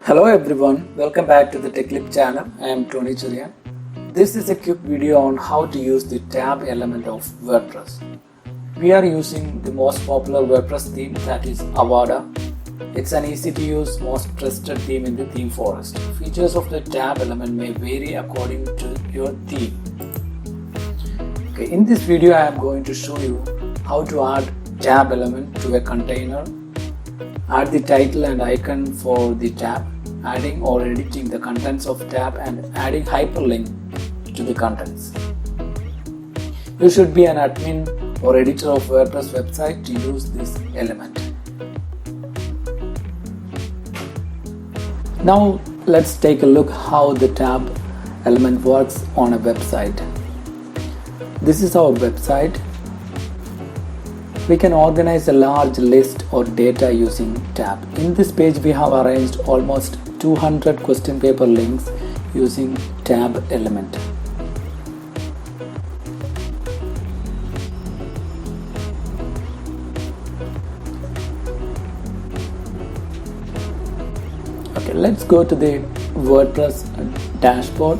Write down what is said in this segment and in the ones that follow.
Hello everyone, welcome back to the TechLip channel. I am Tony Cherian. This is a quick video on how to use the tab element of WordPress. We are using the most popular WordPress theme, that is Avada. It's an easy to use, most trusted theme in the theme forest. Features of the tab element may vary according to your theme. Okay, in this video I am going to show you how to add tab element to a container, add the title and icon for the tab, adding or editing the contents of tab, and adding hyperlink to the contents. You should be an admin or editor of WordPress website to use this element. Now let's take a look how the tab element works on a website. This is our website. We can organize a large list or data using tab. In this page we have arranged almost 200 question paper links using tab element. Okay, let's go to the WordPress dashboard.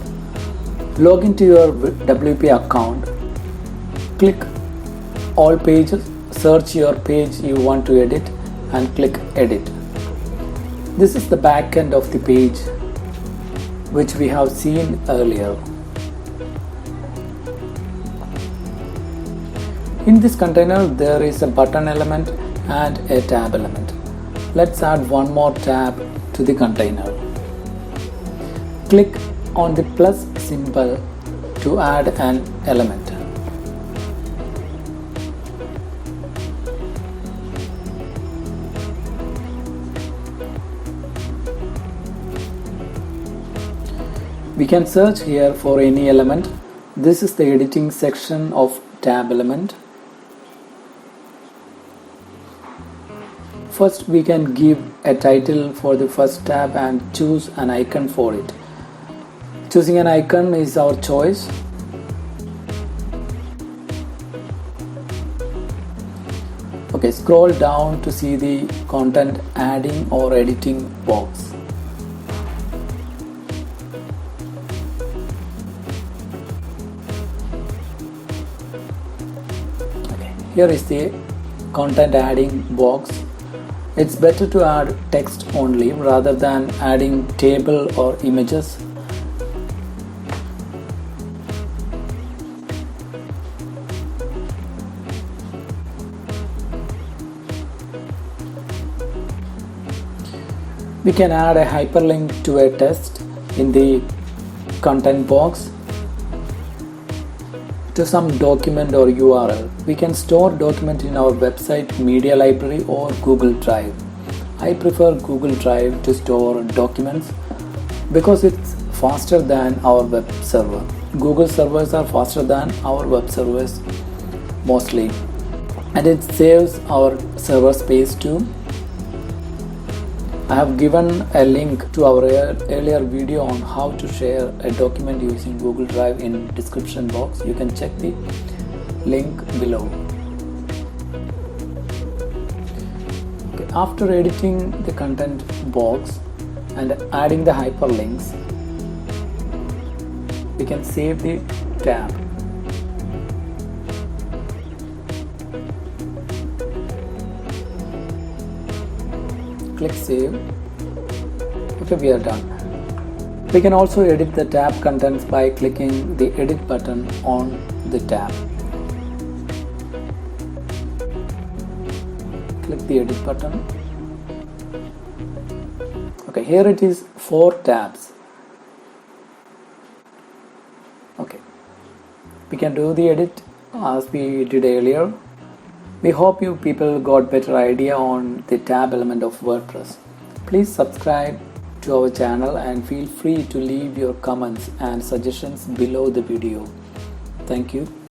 Log into your WP account. Click all pages. Search your page you want to edit and click edit. This is the back end of the page which we have seen earlier. In this container there is a button element and a tab element. Let's add one more tab to the container. Click on the plus symbol to add an element. We can search here for any element. This is the editing section of tab element. First we can give a title for the first tab and choose an icon for it. Choosing an icon is our choice. Okay, scroll down to see the content adding or editing box. Here is the content adding box. It's better to add text only rather than adding table or images. We can add a hyperlink to a text in the content box to some document or URL. We can store document in our website media library or Google Drive. I prefer Google Drive to store documents because it's faster than our web server. Google servers are faster than our web servers mostly, and it saves our server space too. I have given a link to our earlier video on how to share a document using Google Drive in description box. You can check the link below. Okay, after editing the content box and adding the hyperlinks, we can save the tab. Click save. Okay, we are done. We can also edit the tab contents by clicking the edit button on the tab. Click the edit button. Okay, here it is 4 tabs. Okay, we can do the edit as we did earlier. We hope you people got better idea on the tab element of WordPress. Please subscribe to our channel and feel free to leave your comments and suggestions below the video. Thank you.